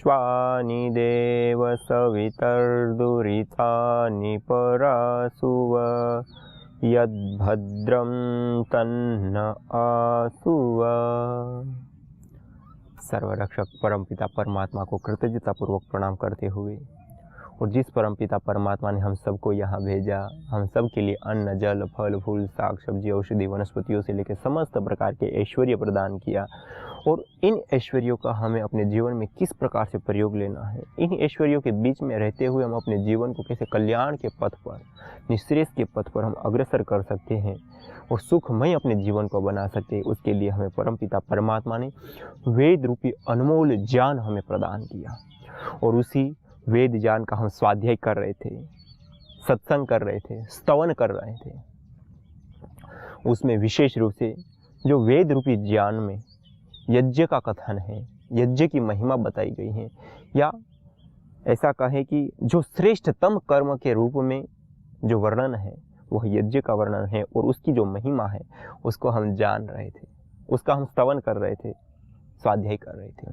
विश्वानि देव सवितर्दुरितानि परासुव यद्भद्रं तन्न आसुव। सर्वरक्षक परमपिता परमात्मा को कृतज्ञतापूर्वक प्रणाम करते हुए, और जिस परमपिता परमात्मा ने हम सबको यहाँ भेजा, हम सब के लिए अन्न जल फल फूल साग सब्जी औषधि वनस्पतियों से लेकर समस्त प्रकार के ऐश्वर्य प्रदान किया, और इन ऐश्वर्यों का हमें अपने जीवन में किस प्रकार से प्रयोग लेना है, इन ऐश्वर्यों के बीच में रहते हुए हम अपने जीवन को कैसे कल्याण के पथ पर, निश्रेष के पथ पर हम अग्रसर कर सकते हैं और सुखमय अपने जीवन को बना सकते हैं, उसके लिए हमें परमपिता परमात्मा ने वेद रूपी अनमोल ज्ञान हमें प्रदान किया। और उसी वेद ज्ञान का हम स्वाध्याय कर रहे थे, सत्संग कर रहे थे, स्तवन कर रहे थे। उसमें विशेष रूप से जो वेद रूपी ज्ञान में यज्ञ का कथन है, यज्ञ की महिमा बताई गई है, या ऐसा कहें कि जो श्रेष्ठतम कर्म के रूप में जो वर्णन है वह यज्ञ का वर्णन है, और उसकी जो महिमा है उसको हम जान रहे थे, उसका हम स्तवन कर रहे थे, स्वाध्याय कर रहे थे।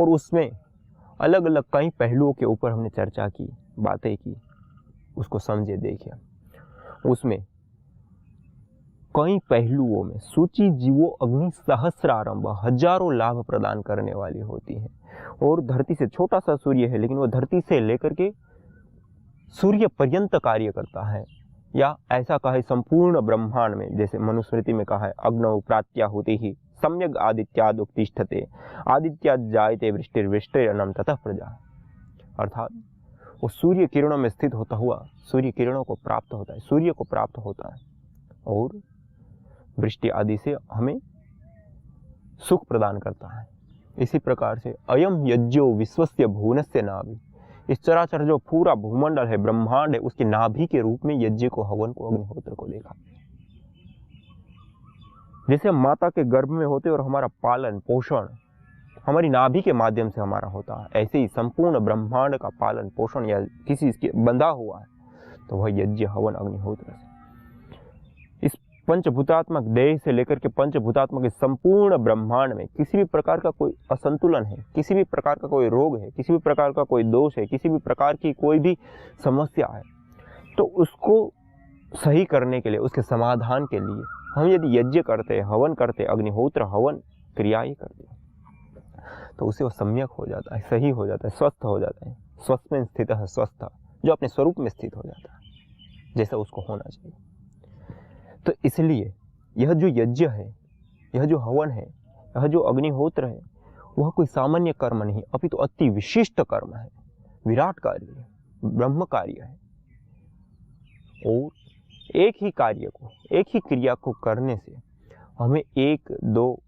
और उसमें अलग अलग कई पहलुओं के ऊपर हमने चर्चा की, बातें की, उसको समझे देखे। उसमें कई पहलुओं में सूची जीवो अग्नि सहस्रारंभ, हजारों लाभ प्रदान करने वाली होती है। और धरती से छोटा सा सूर्य है, लेकिन वह धरती से लेकर के सूर्य पर्यंत कार्य करता है। या ऐसा कहे संपूर्ण ब्रह्मांड में, जैसे मनुस्मृति में कहा है, अग्नौ प्रात्याहुति ही सम्यक आदित्याद उत्तिष्ठते, आदित्याद जायते वृष्टिर्वृष्टिरन्नम ततः प्रजा। अर्थात वो सूर्य किरणों में स्थित होता हुआ सूर्य किरणों को प्राप्त होता है, सूर्य को प्राप्त होता है, और वृष्टि आदि से हमें सुख प्रदान करता है। इसी प्रकार से अयम यज्ञो विश्वस्य भुवनस्य नाभि, इस चराचर जो पूरा भूमंडल है, ब्रह्मांड है, उसके नाभि के रूप में यज्ञ को, हवन को, अग्निहोत्र को देखा। जैसे हम माता के गर्भ में होते और हमारा पालन पोषण हमारी नाभि के माध्यम से हमारा होता है, ऐसे ही संपूर्ण ब्रह्मांड का पालन पोषण या किसी के बंधा हुआ है तो वह यज्ञ हवन अग्निहोत्र से। इस पंचभूतात्मक देह से लेकर के पंचभूतात्मक इस संपूर्ण ब्रह्मांड में किसी भी प्रकार का कोई असंतुलन है, किसी भी प्रकार का कोई रोग है, किसी भी प्रकार का कोई दोष है, किसी भी प्रकार की कोई भी समस्या है, तो उसको सही करने के लिए, उसके समाधान के लिए हम यदि यज्ञ करते, हवन करते, अग्निहोत्र हवन क्रियाएं करते, तो उसे वो सम्यक हो जाता है, सही हो जाता है, स्वस्थ हो जाता है। स्वस्थ में स्थित है स्वस्थ, जो अपने स्वरूप में स्थित हो जाता है, जैसा उसको होना चाहिए। तो इसलिए यह जो यज्ञ है, यह जो हवन है, यह जो अग्निहोत्र है, वह कोई सामान्य कर्म नहीं, अपितु अति विशिष्ट कर्म है, विराट कार्य है, ब्रह्म कार्य है। और एक ही कार्य को, एक ही क्रिया को करने से हमें एक दो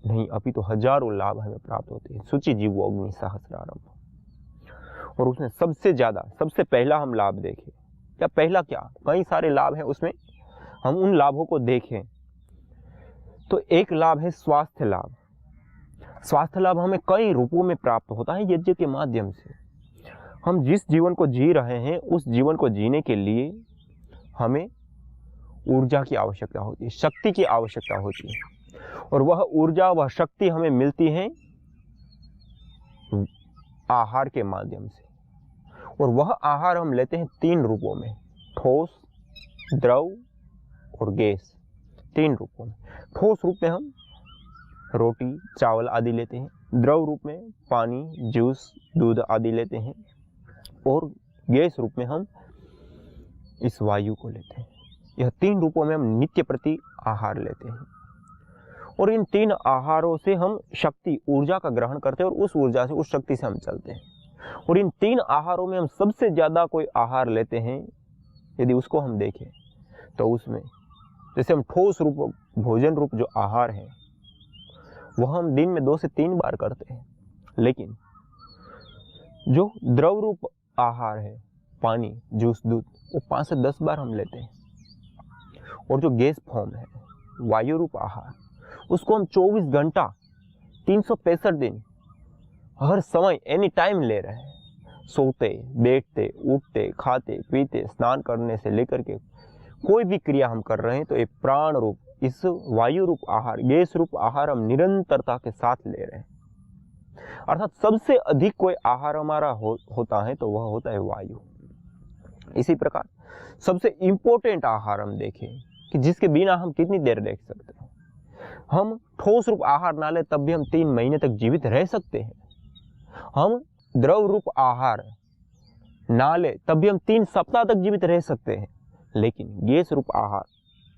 नहीं अपितु हजारों लाभ हमें प्राप्त होते हैं। सूची जीवो अग्नि सहस्रारंभ। और उसमें सबसे ज्यादा, सबसे पहला हम लाभ देखें, या पहला क्या, कई सारे लाभ हैं, उसमें हम उन लाभों को देखें तो एक लाभ है स्वास्थ्य लाभ। स्वास्थ्य लाभ हमें कई रूपों में प्राप्त होता है यज्ञ के माध्यम से। हम जिस जीवन को जी रहे हैं उस जीवन को जीने के लिए हमें ऊर्जा की आवश्यकता होती है, शक्ति की आवश्यकता होती है, और वह ऊर्जा, वह शक्ति हमें मिलती है आहार के माध्यम से। और वह आहार हम लेते हैं तीन रूपों में, ठोस, द्रव और गैस, तीन रूपों में। ठोस रूप में हम रोटी चावल आदि लेते हैं, द्रव रूप में पानी जूस दूध आदि लेते हैं, और गैस रूप में हम इस वायु को लेते हैं। यह तीन रूपों में हम नित्य प्रति आहार लेते हैं, और इन तीन आहारों से हम शक्ति, ऊर्जा का ग्रहण करते हैं, और उस ऊर्जा से, उस शक्ति से हम चलते हैं। और इन तीन आहारों में हम सबसे ज्यादा कोई आहार लेते हैं, यदि उसको हम देखें तो उसमें जैसे हम ठोस रूप भोजन रूप जो आहार है वह हम दिन में 2 से 3 बार करते हैं, लेकिन जो द्रव रूप आहार है, पानी जूस दूध, वो 5 से 10 बार हम लेते हैं। और जो गैस फॉर्म है, वायु रूप आहार, उसको हम 24 घंटा 365 दिन हर समय एनी टाइम ले रहे हैं। सोते, बैठते, उठते, खाते, पीते, स्नान करने से लेकर के कोई भी क्रिया हम कर रहे हैं तो एक प्राण रूप, इस वायु रूप आहार, गैस रूप आहार हम निरंतरता के साथ ले रहे हैं। अर्थात सबसे अधिक कोई आहार हमारा होता है तो वह होता है वायु। इसी प्रकार सबसे इंपॉर्टेंट आहार हम देखें कि जिसके बिना हम कितनी देर रह सकते हैं। हम ठोस रूप आहार ना ले तब भी हम 3 महीने तक जीवित रह सकते हैं। हम द्रव रूप आहार ना ले तब भी हम 3 सप्ताह तक जीवित रह सकते हैं। लेकिन गैस रूप आहार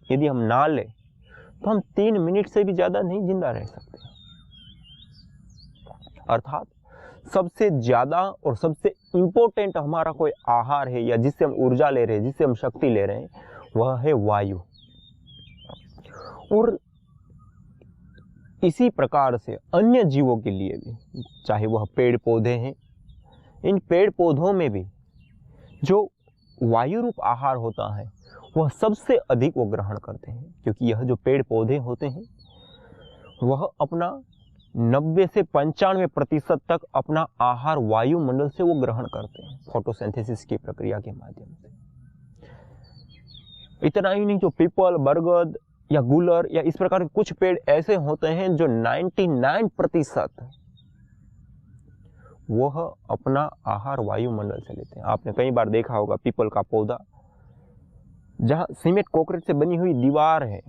यदि हम ना ले तो हम 3 मिनट से भी ज्यादा नहीं जिंदा रह सकते। अर्थात सबसे ज्यादा और सबसे इंपॉर्टेंट हमारा कोई आहार है या जिससे हम ऊर्जा ले रहे हैं, जिससे हम शक्ति ले रहे हैं, वह है वायु। और इसी प्रकार से अन्य जीवों के लिए भी, चाहे वह पेड़ पौधे हैं, इन पेड़ पौधों में भी जो वायु रूप आहार होता है वह सबसे अधिक वो ग्रहण करते हैं, क्योंकि यह जो पेड़ पौधे होते हैं वह अपना 90 से 95% तक अपना आहार वायुमंडल से वो ग्रहण करते हैं फोटोसिंथेसिस की प्रक्रिया के माध्यम से। इतना ही नहीं, जो पीपल, बरगद या गुलर या इस प्रकार के कुछ पेड़ ऐसे होते हैं जो 99% वह अपना आहार वायुमंडल से लेते हैं। आपने कई बार देखा होगा पीपल का पौधा, जहां सीमेंट कंक्रीट से बनी हुई दीवार है,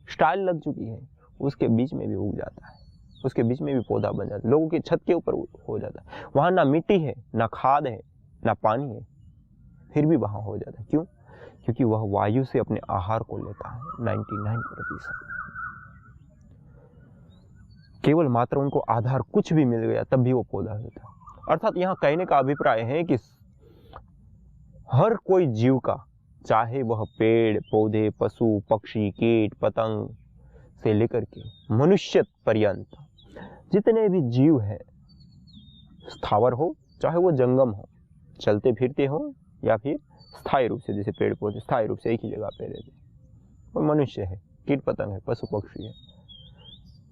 स्टाइल लग चुकी है, उसके बीच में भी उग जाता है, उसके बीच में भी पौधा बन जाता है, लोगों की छत के ऊपर हो जाता है। वहां ना मिट्टी है, ना खाद है, ना पानी है, फिर भी वहां हो जाता है। क्यों? क्योंकि वह वायु से अपने आहार को लेता है 99%। केवल मात्र उनको आधार कुछ भी मिल गया तब भी वो पौधा होता है। अर्थात यहाँ कहने का अभिप्राय है कि हर कोई जीव का, चाहे वह पेड़ पौधे, पशु पक्षी, कीट पतंग से लेकर के मनुष्य पर्यंत जितने भी जीव हैं, स्थावर हो चाहे वो जंगम हो, चलते फिरते हो या फिर स्थायी रूप से, जैसे पेड़ पौधे स्थायी रूप से एक ही जगह पे रहते, कोई मनुष्य है, कीट पतंग है, पशु पक्षी है,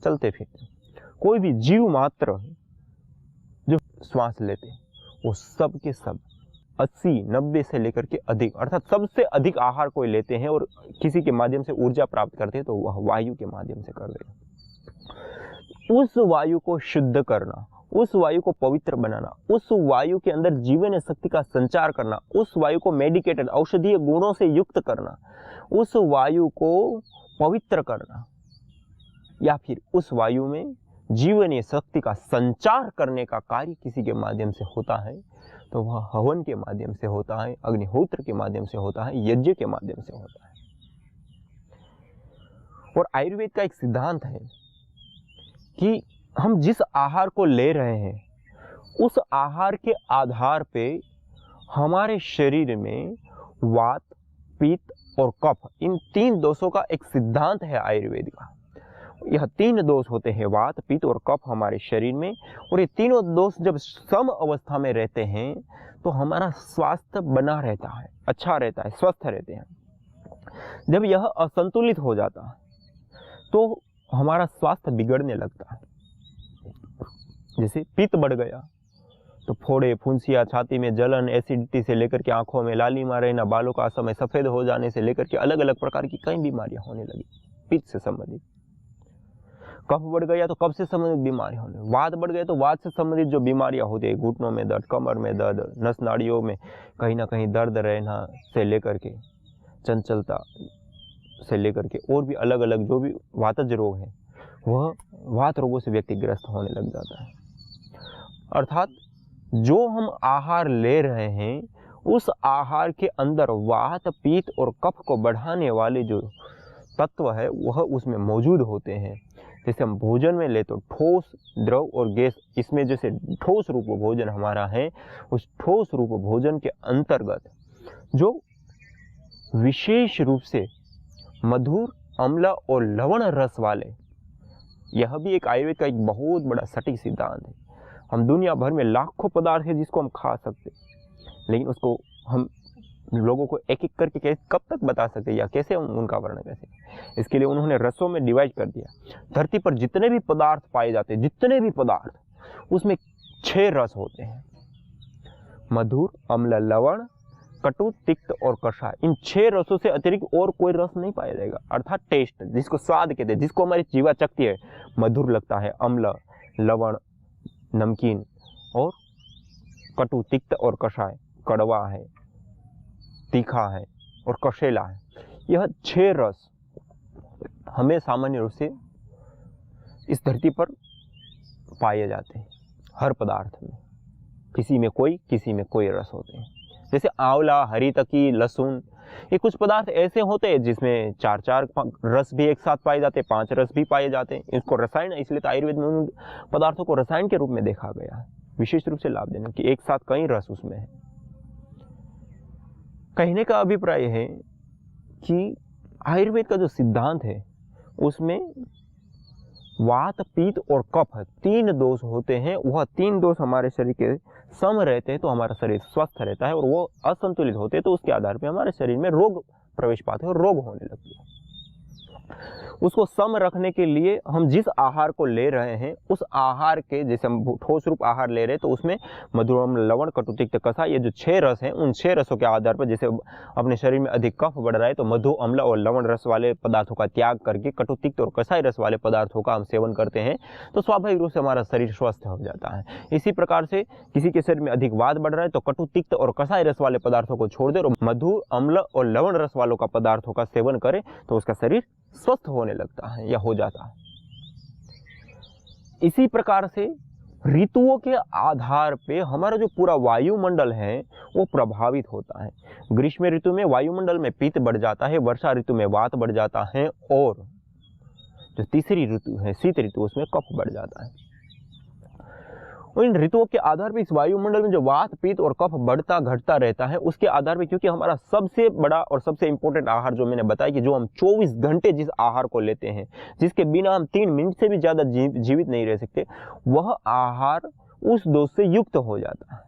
चलते फिरते, कोई भी जीव मात्र जो श्वास लेते, वो सब के सब 80-90 से लेकर के अधिक, अर्थात सबसे अधिक आहार कोई लेते हैं और किसी के माध्यम से ऊर्जा प्राप्त करते हैं तो वह वायु के माध्यम से कर रहे हैं। उस वायु को शुद्ध करना, उस वायु को पवित्र बनाना, उस वायु के अंदर जीवन शक्ति का संचार करना, उस वायु को मेडिकेटेड औषधीय गुणों से युक्त करना, उस वायु को पवित्र करना, या फिर उस वायु में जीवनीय शक्ति का संचार करने का कार्य किसी के माध्यम से होता है तो वह हवन के माध्यम से होता है, अग्निहोत्र के माध्यम से होता है, यज्ञ के माध्यम से होता है। और आयुर्वेद का एक सिद्धांत है कि हम जिस आहार को ले रहे हैं उस आहार के आधार पे हमारे शरीर में वात, पित्त और कफ, इन 3 दोषों का एक सिद्धांत है आयुर्वेद का। यह 3 दोष होते हैं, वात, पित्त और कफ हमारे शरीर में, और ये तीनों दोष जब सम अवस्था में रहते हैं तो हमारा स्वास्थ्य बना रहता है, अच्छा रहता है, स्वस्थ रहते हैं। जब यह असंतुलित हो जाता है तो हमारा स्वास्थ्य बिगड़ने लगता है। जैसे पित्त बढ़ गया तो फोड़े, फुंसिया, छाती में जलन, एसिडिटी से लेकर के आंखों में लालिमा रहना, बालों का समय सफेद हो जाने से लेकर के अलग अलग प्रकार की कई बीमारियां होने लगी पित्त से संबंधित। कफ बढ़ गया तो कफ से संबंधित बीमारी होने, वात बढ़ गया तो वात से संबंधित जो बीमारियां होती है, घुटनों में दर्द, कमर में दर्द, नस नाड़ियों में कहीं ना कहीं दर्द रहना से लेकर के चंचलता से लेकर के और भी अलग अलग जो भी वातज रोग है वह वात रोगों से व्यक्ति ग्रस्त होने लग जाता है। अर्थात जो हम आहार ले रहे हैं उस आहार के अंदर वात, पित्त और कफ को बढ़ाने वाले जो तत्व है वह उसमें मौजूद होते हैं। जैसे हम भोजन में ले तो ठोस, द्रव और गैस, इसमें जैसे ठोस रूप भोजन हमारा है, उस ठोस रूप भोजन के अंतर्गत जो विशेष रूप से मधुर, अम्ल और लवण रस वाले, यह भी एक आयुर्वेद का एक बहुत बड़ा सटीक सिद्धांत है। हम दुनिया भर में लाखों पदार्थ है जिसको हम खा सकते, लेकिन उसको हम लोगों को एक एक करके कैसे कब तक बता सकते या कैसे हम उनका वर्णन कैसे, इसके लिए उन्होंने रसों में डिवाइड कर दिया। धरती पर जितने भी पदार्थ पाए जाते हैं, जितने भी पदार्थ, उसमें 6 रस होते हैं, मधुर, अम्ल, लवण, कटु, तिक्त और कषाय। इन 6 रसों से अतिरिक्त और कोई रस नहीं पाया जाएगा। अर्थात टेस्ट, जिसको स्वाद कहते हैं, जिसको हमारी जीवा चखती है, मधुर लगता है, अम्ल, लवण, नमकीन और कटु, तिक्त और कषाय, कड़वा है, तीखा है और कषेला है। यह 6 रस हमें सामान्य रूप से इस धरती पर पाए जाते हैं। हर पदार्थ में किसी में कोई रस होते हैं। जैसे आंवला, हरी तकी, लहसुन, ये कुछ पदार्थ ऐसे होते हैं जिसमें 4 रस भी एक साथ पाए जाते हैं, 5 रस भी पाए जाते हैं। इसको रसायन, इसलिए तो आयुर्वेद में उन पदार्थों को रसायन के रूप में देखा गया है, विशेष रूप से लाभ देने कि एक साथ कई रस उसमें है। कहने का अभिप्राय है कि आयुर्वेद का जो सिद्धांत है उसमें वात, पित्त और कफ 3 दोष होते हैं। वह 3 दोष हमारे शरीर के सम रहते हैं तो हमारा शरीर स्वस्थ रहता है, और वो असंतुलित होते हैं तो उसके आधार पर हमारे शरीर में रोग प्रवेश पाते हैं और रोग होने लगते हैं। उसको सम रखने के लिए हम जिस आहार को ले रहे हैं उस आहार के, जैसे हम ठोस रूप आहार ले रहे हैं तो उसमें मधुर, अम्ल, लवण, कटु, तिक्त, कषाय, ये जो 6 रस हैं उन 6 रसों के आधार पर जैसे अपने शरीर में अधिक कफ बढ़ रहा है तो मधु, अम्ल और लवण रस वाले पदार्थों का त्याग करके कटु, तिक्त और कषाय रस वाले पदार्थों का हम सेवन करते हैं तो स्वाभाविक रूप से हमारा शरीर स्वस्थ हो जाता है। इसी प्रकार से किसी के शरीर में अधिक वात बढ़ रहा है तो कटु, तिक्त और कषाय रस वाले पदार्थों को छोड़ दे और मधु, अम्ल और लवण रस वालों का पदार्थों का सेवन करे तो उसका शरीर स्वस्थ होने लगता है या हो जाता है। इसी प्रकार से ऋतुओं के आधार पे हमारा जो पूरा वायुमंडल है वो प्रभावित होता है। ग्रीष्म ऋतु में वायुमंडल में पित्त बढ़ जाता है, वर्षा ऋतु में वात बढ़ जाता है, और जो तीसरी ऋतु है शीत ऋतु उसमें कफ बढ़ जाता है। और इन ऋतुओं के आधार पर इस वायुमंडल में जो वात, पित्त और कफ बढ़ता घटता रहता है उसके आधार पर, क्योंकि हमारा सबसे बड़ा और सबसे इंपॉर्टेंट आहार जो मैंने बताया कि जो हम 24 घंटे जिस आहार को लेते हैं, जिसके बिना हम 3 मिनट से भी ज़्यादा जीवित नहीं रह सकते, वह आहार उस दोष से युक्त हो जाता है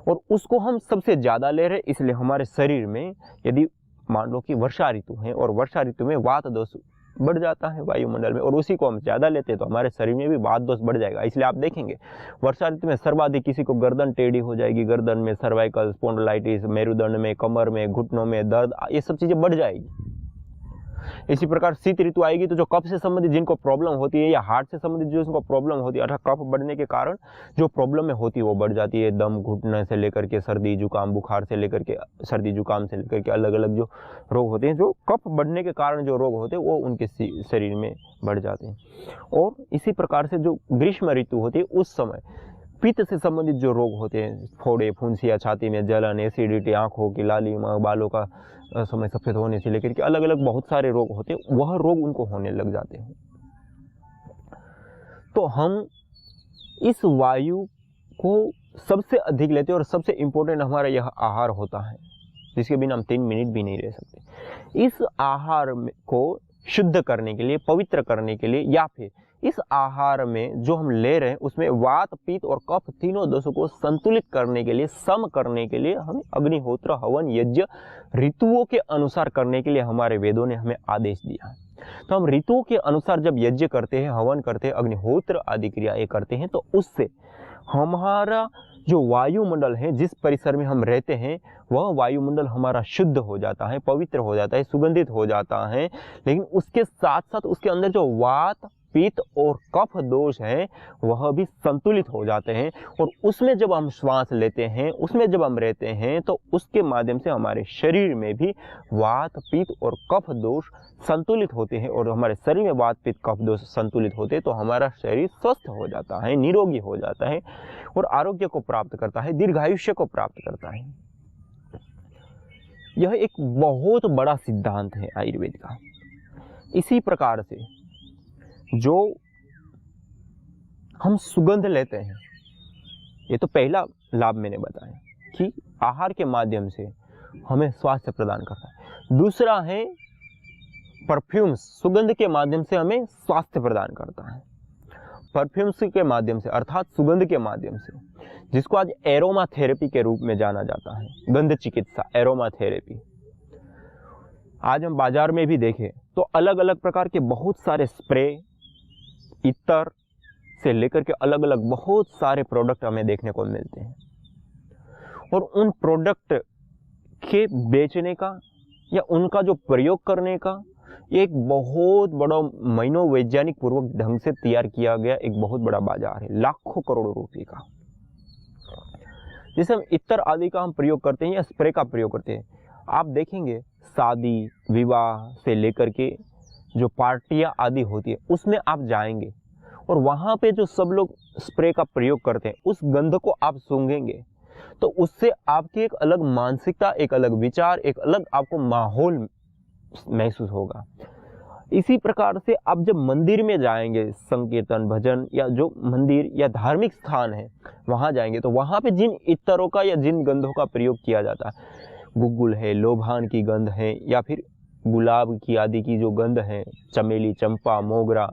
और उसको हम सबसे ज़्यादा ले रहे हैं। इसलिए हमारे शरीर में यदि मान लो कि वर्षा ऋतु है और वर्षा ऋतु में वात दोष बढ़ जाता है वायुमंडल में और उसी को हम ज़्यादा लेते हैं तो हमारे शरीर में भी वात दोष बढ़ जाएगा। इसलिए आप देखेंगे वर्षा ऋतु में सर्वाधिक किसी को गर्दन टेढ़ी हो जाएगी, गर्दन में सर्वाइकल स्पॉन्डिलाइटिस, मेरुदंड में, कमर में, घुटनों में दर्द, ये सब चीज़ें बढ़ जाएगी। इसी प्रकार शीत ऋतु आएगी तो जो कफ से संबंधित जिनको प्रॉब्लम होती है या हार्ट से संबंधित जो उनको प्रॉब्लम होती है, अर्थात कफ बढ़ने के कारण जो प्रॉब्लम में होती है वो बढ़ जाती है। दम घुटने से लेकर के सर्दी जुकाम, बुखार से लेकर के सर्दी जुकाम से लेकर के अलग अलग जो रोग होते हैं, जो कफ बढ़ने के कारण जो रोग होते हैं वो उनके शरीर में बढ़ जाते हैं। और इसी प्रकार से जो ग्रीष्म ऋतु होती है उस समय पित्त से संबंधित जो रोग होते हैं, फोड़े, फुंसिया, छाती में जलन, एसिडिटी, आँखों की लाली, बालों का समय सफ़ेद होने से लेकर के अलग अलग बहुत सारे रोग होते हैं, वह रोग उनको होने लग जाते हैं। तो हम इस वायु को सबसे अधिक लेते हैं और सबसे इम्पोर्टेंट हमारा यह आहार होता है जिसके बिना हम 3 मिनट भी नहीं रह सकते। इस आहार को शुद्ध करने के लिए, पवित्र करने के लिए, या फिर इस आहार में जो हम ले रहे हैं उसमें वात, पित्त और कफ तीनों दोषों को संतुलित करने के लिए, सम करने के लिए हमें अग्निहोत्र, हवन, यज्ञ ऋतुओं के अनुसार करने के लिए हमारे वेदों ने हमें आदेश दिया है। तो हम ऋतुओं के अनुसार जब यज्ञ करते हैं, हवन करते हैं, अग्निहोत्र आदि क्रियाएं करते हैं तो उससे हमारा जो वायुमंडल है, जिस परिसर में हम रहते हैं, वह वायुमंडल हमारा शुद्ध हो जाता है, पवित्र हो जाता है, सुगंधित हो जाता है। लेकिन उसके साथ साथ उसके अंदर जो वात, पित्त और कफ दोष है वह भी संतुलित हो जाते हैं और उसमें जब हम श्वास लेते हैं, उसमें जब हम रहते हैं तो उसके माध्यम से हमारे शरीर में भी वात, पित्त और कफ दोष संतुलित होते हैं और हमारे शरीर में वात, पित्त, कफ दोष संतुलित होते हैं तो हमारा शरीर स्वस्थ हो जाता है, निरोगी हो जाता है और आरोग्य को प्राप्त करता है, दीर्घायुष्य को प्राप्त करता है। यह एक बहुत बड़ा सिद्धांत है आयुर्वेद का। इसी प्रकार से जो हम सुगंध लेते हैं, ये तो पहला लाभ मैंने बताया कि आहार के माध्यम से हमें स्वास्थ्य प्रदान करता है। दूसरा है परफ्यूम्स, सुगंध के माध्यम से हमें स्वास्थ्य प्रदान करता है। परफ्यूम्स के माध्यम से अर्थात सुगंध के माध्यम से, जिसको आज एरोमा थेरेपी के रूप में जाना जाता है, गंध चिकित्सा, एरोमा थेरेपी। आज हम बाजार में भी देखें तो अलग अलग प्रकार के बहुत सारे स्प्रे, इत्र से लेकर के अलग अलग बहुत सारे प्रोडक्ट हमें देखने को मिलते हैं और उन प्रोडक्ट के बेचने का या उनका जो प्रयोग करने का ये एक बहुत बड़ा मनोवैज्ञानिक पूर्वक ढंग से तैयार किया गया एक बहुत बड़ा बाजार है, लाखों करोड़ों रुपए का। जैसे हम इत्र आदि का हम प्रयोग करते हैं या स्प्रे का प्रयोग करते हैं, आप देखेंगे शादी विवाह से लेकर के जो पार्टियां आदि होती है उसमें आप जाएंगे और वहाँ पे जो सब लोग स्प्रे का प्रयोग करते हैं उस गंध को आप सूंघेंगे तो उससे आपकी एक अलग मानसिकता, एक अलग विचार, एक अलग आपको माहौल महसूस होगा। इसी प्रकार से आप जब मंदिर में जाएंगे, संकीर्तन भजन या जो मंदिर या धार्मिक स्थान है वहाँ जाएंगे तो वहाँ पे जिन इत्तरों का या जिन गंधों का प्रयोग किया जाता है, गुग्गुल है, लोभान की गंध है या फिर गुलाब की आदि की जो गंध है, चमेली, चंपा, मोगरा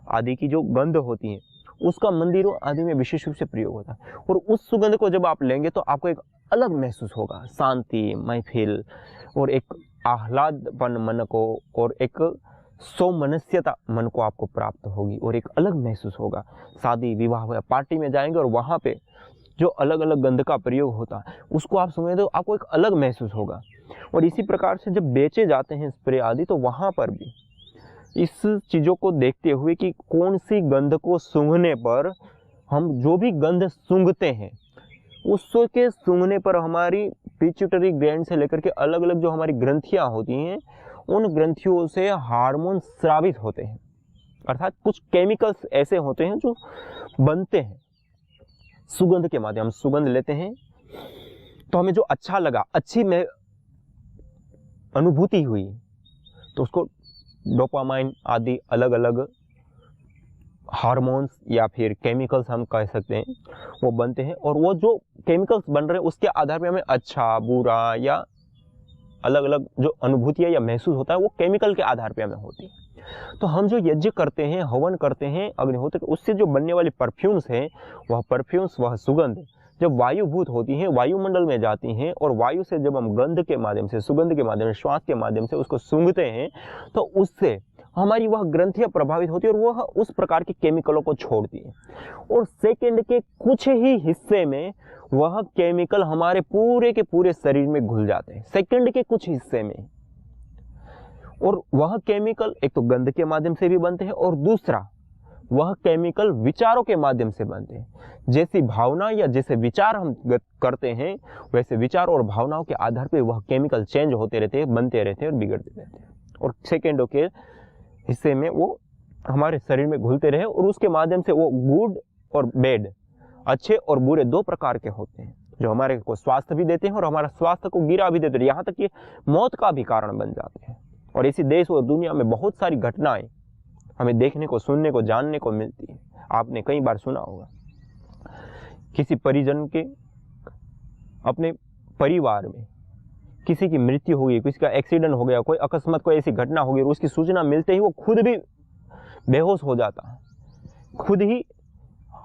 आदि की जो गंध होती है उसका मंदिरों आदि में विशेष रूप से प्रयोग होता है। और उस सुगंध को जब आप लेंगे तो आपको एक अलग महसूस होगा, शांति, महफिल और एक आह्लादपन मन को और एक सौमनस्यता मन को आपको प्राप्त होगी और एक अलग महसूस होगा। शादी विवाह या पार्टी में जाएंगे और वहाँ पे जो अलग अलग गंध का प्रयोग होता है उसको आप सुनेंगे तो आपको एक अलग महसूस होगा। और इसी प्रकार से जब बेचे जाते हैं स्प्रे आदि तो वहाँ पर भी इस चीज़ों को देखते हुए कि कौन सी गंध को सूंघने पर हम जो भी गंध सूंघते हैं उसके सूंघने पर हमारी पिट्यूटरी ग्लैंड से लेकर के अलग अलग जो हमारी ग्रंथियाँ होती हैं उन ग्रंथियों से हार्मोन स्रावित होते हैं, अर्थात कुछ केमिकल्स ऐसे होते हैं जो बनते हैं सुगंध के माध्यम। हम सुगंध लेते हैं तो हमें जो अच्छा लगा, अच्छी में अनुभूति हुई तो उसको डोपामाइन आदि अलग अलग हार्मोन्स या फिर केमिकल्स हम कह सकते हैं वो बनते हैं। और वो जो केमिकल्स बन रहे हैं उसके आधार पे हमें अच्छा बुरा या अलग अलग जो अनुभूतियाँ या महसूस होता है वो केमिकल के आधार पे हमें होती है। तो हम जो यज्ञ करते हैं, हवन करते हैं अग्निहोत्र, उससे जो बनने वाली परफ्यूम्स हैं वह परफ्यूम्स, वह सुगंध जब वायुभूत होती हैं, वायुमंडल में जाती हैं और वायु से जब हम गंध के माध्यम से, सुगंध के माध्यम से, श्वास के माध्यम से उसको सूंघते हैं तो उससे हमारी वह ग्रंथियां प्रभावित होती है और वह उस प्रकार के केमिकलों को छोड़ती है और सेकंड के कुछ ही हिस्से में वह केमिकल हमारे पूरे के पूरे शरीर में घुल जाते हैं, सेकंड के कुछ हिस्से में। और वह केमिकल एक तो गंध के माध्यम से भी बनते हैं और दूसरा वह केमिकल विचारों के माध्यम से बनते हैं। जैसी भावना या जैसे विचार हम करते हैं वैसे विचार और भावनाओं के आधार पर वह केमिकल चेंज होते रहते हैं, बनते रहते हैं और बिगड़ते रहते हैं और सेकेंडों के हिस्से में वो हमारे शरीर में घुलते रहे और उसके माध्यम से वो गुड और बैड, अच्छे और बुरे दो प्रकार के होते हैं जो हमारे को स्वास्थ्य भी देते हैं और हमारा स्वास्थ्य को गिरा भी देते हैं, यहाँ तक कि मौत का भी कारण बन जाते हैं। और इसी देश और दुनिया में बहुत सारी घटनाएं हमें देखने को, सुनने को, जानने को मिलती है। आपने कई बार सुना होगा किसी परिजन के अपने परिवार में किसी की मृत्यु हो गई, किसी का एक्सीडेंट हो गया, कोई अकस्मात कोई ऐसी घटना हो गई और उसकी सूचना मिलते ही वो खुद भी बेहोश हो जाता है, खुद ही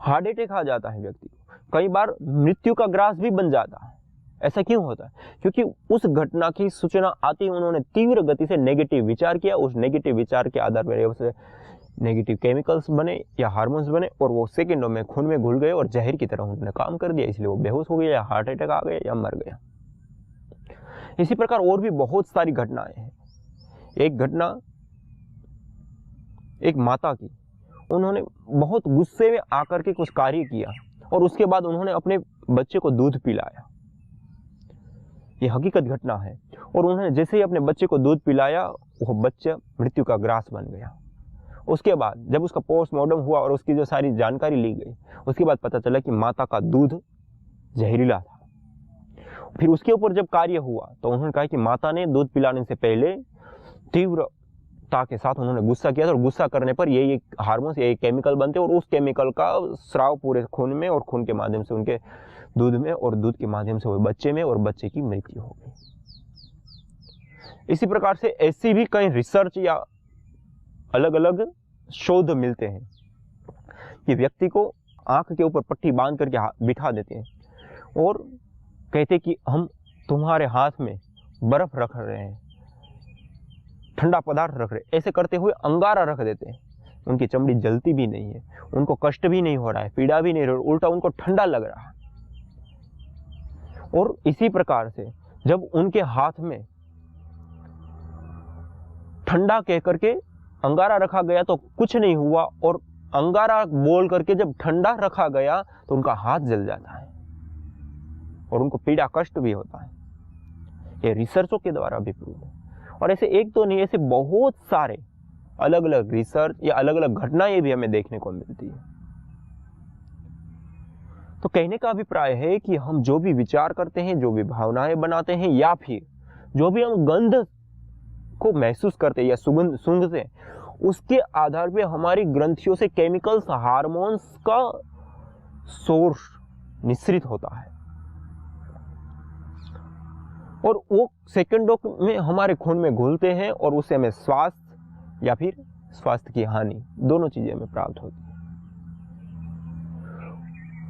हार्ट अटैक आ जाता है व्यक्ति को, कई बार मृत्यु का ग्रास भी बन जाता है। ऐसा क्यों होता है? क्योंकि उस घटना की सूचना आती ही उन्होंने तीव्र गति से नेगेटिव विचार किया, उस नेगेटिव विचार के आधार पर नेगेटिव केमिकल्स बने या हार्मोन्स बने और वो सेकेंडों में खून में घुल गए और जहर की तरह उन्होंने काम कर दिया, इसलिए वो बेहोश हो गया या हार्ट अटैक आ गया या मर गया। इसी प्रकार और भी बहुत सारी घटनाएं हैं। एक घटना एक माता की, उन्होंने बहुत गुस्से में आकर के कुछ कार्य किया और उसके बाद उन्होंने अपने बच्चे को दूध पिलाया। ये हकीकत घटना है। और उन्होंने जैसे ही अपने बच्चे को दूध पिलाया वो बच्चा मृत्यु का ग्रास बन गया। उसके बाद जब उसका पोस्टमार्टम हुआ और उसकी जो सारी जानकारी ली गई, उसके बाद पता चला कि माता का दूध जहरीला था। फिर उसके ऊपर जब कार्य हुआ तो उन्होंने कहा कि माता ने दूध पिलाने से पहले तीव्रता के साथ उन्होंने गुस्सा किया था और गुस्सा करने पर ये हार्मोन्स, ये केमिकल बनते और उस केमिकल का स्राव पूरे खून में और खून के माध्यम से उनके दूध में और दूध के माध्यम से वो बच्चे में और बच्चे की मृत्यु हो गई। इसी प्रकार से ऐसी भी कई रिसर्च या अलग अलग शोध मिलते हैं कि व्यक्ति को आंख के ऊपर पट्टी बांध करके बिठा देते हैं और कहते कि हम तुम्हारे हाथ में बर्फ रख रहे हैं, ठंडा पदार्थ रख रहे हैं। ऐसे करते हुए अंगारा रख देते हैं। उनकी चमड़ी जलती भी नहीं है, उनको कष्ट भी नहीं हो रहा है, पीड़ा भी नहीं हो रही, उल्टा उनको ठंडा लग रहा है। और इसी प्रकार से जब उनके हाथ में ठंडा कह करके अंगारा रखा गया तो कुछ नहीं हुआ, और अंगारा बोल करके जब ठंडा रखा गया तो उनका हाथ जल जाता है और उनको पीड़ा कष्ट भी होता है। ये रिसर्चों के द्वारा भी प्रूव है। और ऐसे एक तो नहीं, ऐसे बहुत सारे अलग अलग रिसर्च या अलग अलग घटनाएं भी हमें देखने को मिलती है। तो कहने का अभिप्राय है कि हम जो भी विचार करते हैं, जो भी भावनाएं बनाते हैं, या फिर जो भी हम गंध को महसूस करते हैं या सुगंध सूंघते हैं, उसके आधार पे हमारी ग्रंथियों से केमिकल्स, हार्मोन्स का सोर्स निश्रित होता है और वो सेकंडों में हमारे खून में घुलते हैं और उससे हमें स्वास्थ्य या फिर स्वास्थ्य की हानि, दोनों चीजें हमें प्राप्त होती है।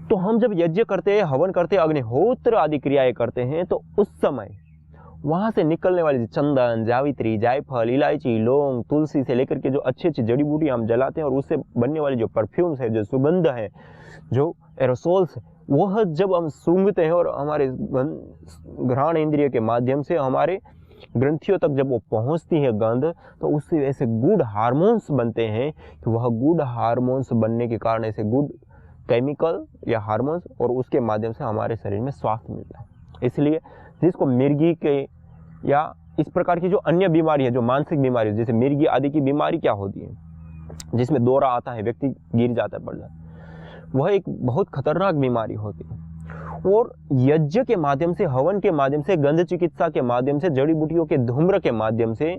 तो हम जब यज्ञ करते हैं, हवन करते हैं, अग्निहोत्र आदि क्रियाएं करते हैं, तो उस समय वहां से निकलने वाली चंदन, जावित्री, जायफल, इलायची, लौंग, तुलसी से लेकर के जो अच्छी अच्छी जड़ी बूटी हम जलाते हैं और उससे बनने वाली जो परफ्यूम्स है, जो सुगंध है, जो एरोसोल्स है, वह जब हम सूंघते हैं और हमारे घ्राण इंद्रिय के माध्यम से हमारे ग्रंथियों तक जब वो पहुंचती है गंध, तो उससे ऐसे गुड हार्मोन्स बनते हैं कि वह गुड हार्मोन्स बनने के कारण ऐसे गुड केमिकल या हार्मोन्स, और उसके माध्यम से हमारे शरीर में स्वास्थ्य मिलता है। इसलिए जिसको मिर्गी के या इस प्रकार की जो अन्य बीमारी है, जो मानसिक बीमारी है, जैसे मिर्गी आदि की बीमारी क्या होती है, जिसमें दौरा आता है, व्यक्ति गिर जाता है, पड़ जाता है, वह एक बहुत खतरनाक बीमारी होती है। और यज्ञ के माध्यम से, हवन के माध्यम से, गंध चिकित्सा के माध्यम से, जड़ी बूटियों के धूम्र के माध्यम से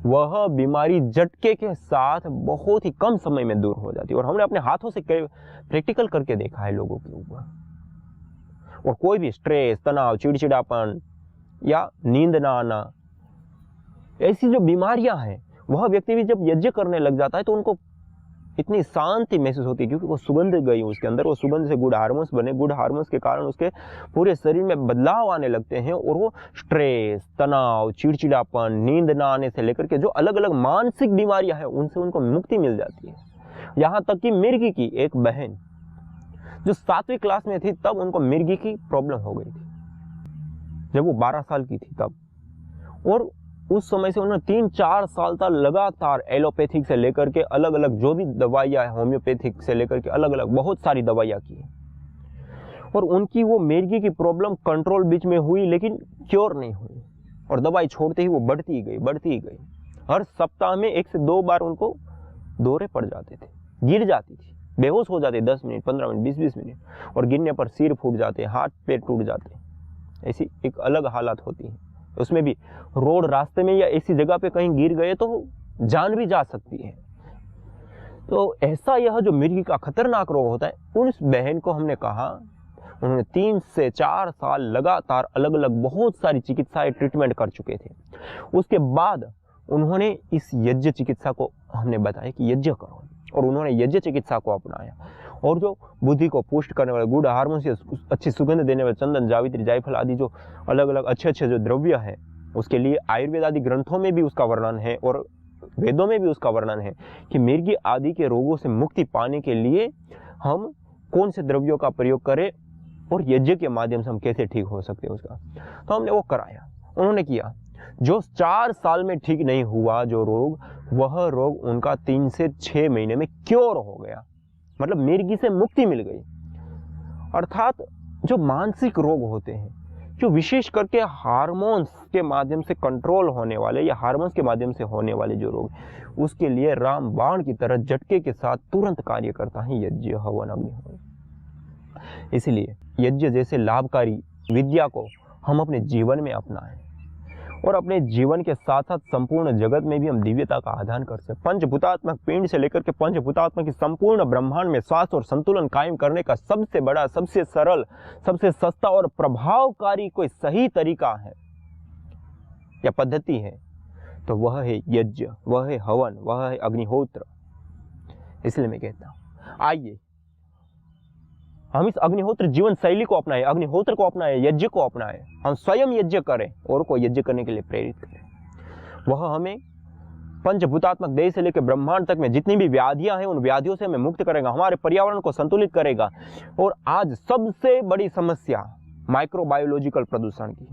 वह बीमारी झटके के साथ बहुत ही कम समय में दूर हो जाती है। और हमने अपने हाथों से प्रैक्टिकल करके देखा है लोगों के ऊपर। और कोई भी स्ट्रेस, तनाव, चिड़चिड़ापन या नींद ना आना, ऐसी जो बीमारियां हैं, वह व्यक्ति भी जब यज्ञ करने लग जाता है तो उनको इतनी शांति महसूस होती है, क्योंकि वो सुगंध गई उसके अंदर, वो सुगंध से गुड हार्मोन्स बने, गुड हार्मोन्स के कारण उसके पूरे शरीर में बदलाव आने लगते हैं और वो स्ट्रेस, तनाव, चिड़चिड़ापन, नींद ना आने से लेकर के जो अलग अलग मानसिक बीमारियां हैं, उनसे उनको मुक्ति मिल जाती है। यहाँ तक कि मिर्गी की एक बहन जो 7वीं क्लास में थी, तब उनको मिर्गी की प्रॉब्लम हो गई थी, जब वो 12 साल की थी तब। और उस समय से उन्होंने 3-4 साल तक लगातार एलोपैथिक से लेकर के अलग अलग जो भी दवाइयाँ, होम्योपैथिक से लेकर के अलग अलग बहुत सारी दवाइयाँ की, और उनकी वो मिर्गी की प्रॉब्लम कंट्रोल बीच में हुई, लेकिन क्योर नहीं हुई, और दवाई छोड़ते ही वो बढ़ती ही गई। हर सप्ताह में 1 से 2 बार उनको दौरे पड़ जाते थे, गिर जाती थी, बेहोश हो जाते 10 मिनट, 15 मिनट, 20-20 मिनट, और गिरने पर सिर फूट जाते, हाथ पैर टूट जाते। ऐसी एक अलग हालत होती है। उसमें भी रोड रास्ते में या ऐसी जगह पे कहीं गिर गए तो जान भी जा सकती है। तो ऐसा यह जो मिर्गी का खतरनाक रोग होता है, उस बहन को हमने कहा, उन्होंने 3 से 4 साल लगातार अलग अलग बहुत सारी चिकित्साएं, ट्रीटमेंट कर चुके थे। उसके बाद उन्होंने इस यज्ञ चिकित्सा को हमने बताया कि यज्ञ करो, और उन्होंने यज्ञ चिकित्सा को अपनाया। और जो बुद्धि को पुष्ट करने वाले, गुड हार्मोन्स, अच्छी सुगंध देने वाले चंदन, जावित्री, जायफल आदि जो अलग अलग अच्छे अच्छे जो द्रव्य हैं, उसके लिए आयुर्वेद आदि ग्रंथों में भी उसका वर्णन है और वेदों में भी उसका वर्णन है कि मिर्गी आदि के रोगों से मुक्ति पाने के लिए हम कौन से द्रव्यों का प्रयोग करें और यज्ञ के माध्यम से हम कैसे ठीक हो सकते हैं उसका। तो हमने वो कराया, उन्होंने किया। जो 4 साल में ठीक नहीं हुआ जो रोग, वह रोग उनका 3 से 6 महीने में क्योर हो गया, मतलब मिर्गी से मुक्ति मिल गई। अर्थात जो मानसिक रोग होते हैं, जो विशेष करके हार्मोन्स के माध्यम से कंट्रोल होने वाले या हार्मोन्स के माध्यम से होने वाले जो रोग, उसके लिए रामबाण की तरह झटके के साथ तुरंत कार्य करता है यज्ञ, हवन, अग्निहोत्र। इसलिए यज्ञ जैसे लाभकारी विद्या को हम अपने जीवन में अपनाएं और अपने जीवन के साथ साथ संपूर्ण जगत में भी हम दिव्यता का आधान कर सकते। पंचभूतात्मक पिंड से लेकर के पंचभूतात्मक की संपूर्ण ब्रह्मांड में स्वास्थ्य और संतुलन कायम करने का सबसे बड़ा, सबसे सरल, सबसे सस्ता और प्रभावकारी कोई सही तरीका है या पद्धति है, तो वह है यज्ञ, वह है हवन, वह है अग्निहोत्र। इसलिए मैं कहता हूं, आइए हम इस अग्निहोत्र जीवन शैली को अपनाएं, अग्निहोत्र को अपनाएं, यज्ञ को अपनाएं। हम स्वयं यज्ञ करें और को यज्ञ करने के लिए प्रेरित करें। वह हमें पंचभूतात्मक देह से लेकर ब्रह्मांड तक में जितनी भी व्याधियां हैं, उन व्याधियों से हमें मुक्त करेगा, हमारे पर्यावरण को संतुलित करेगा। और आज सबसे बड़ी समस्या माइक्रोबायोलॉजिकल प्रदूषण की,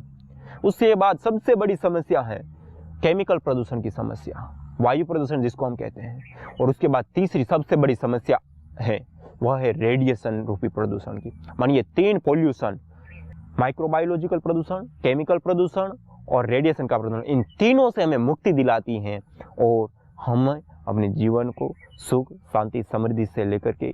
उसके बाद सबसे बड़ी समस्या है केमिकल प्रदूषण की समस्या। वायु प्रदूषण जिसको हम कहते हैं। और उसके बाद तीसरी सबसे बड़ी समस्या है वह है रेडिएशन रूपी प्रदूषण की। मानिए 3 पॉल्यूशन, माइक्रोबायोलॉजिकल प्रदूषण, केमिकल प्रदूषण और रेडिएशन का प्रदूषण, इन तीनों से हमें मुक्ति दिलाती हैं और हम अपने जीवन को सुख, शांति, समृद्धि से लेकर के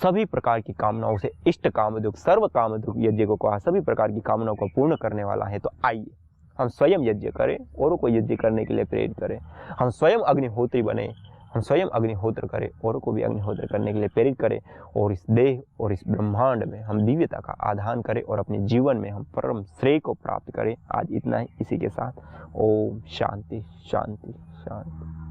सभी प्रकार की कामनाओं से, इष्ट कामोद्योग, सर्व कामोद्योग यज्ञ को कहा, सभी प्रकार की कामनाओं को पूर्ण करने वाला है। तो आइए हम स्वयं यज्ञ करें, औरों को यज्ञ करने के लिए प्रेरित करें। हम स्वयं अग्निहोत्री बने, हम स्वयं अग्निहोत्र करें, औरों को भी अग्निहोत्र करने के लिए प्रेरित करें और इस देह और इस ब्रह्मांड में हम दिव्यता का आधान करें और अपने जीवन में हम परम श्रेय को प्राप्त करें। आज इतना ही, इसी के साथ ओम शांति शांति शांति।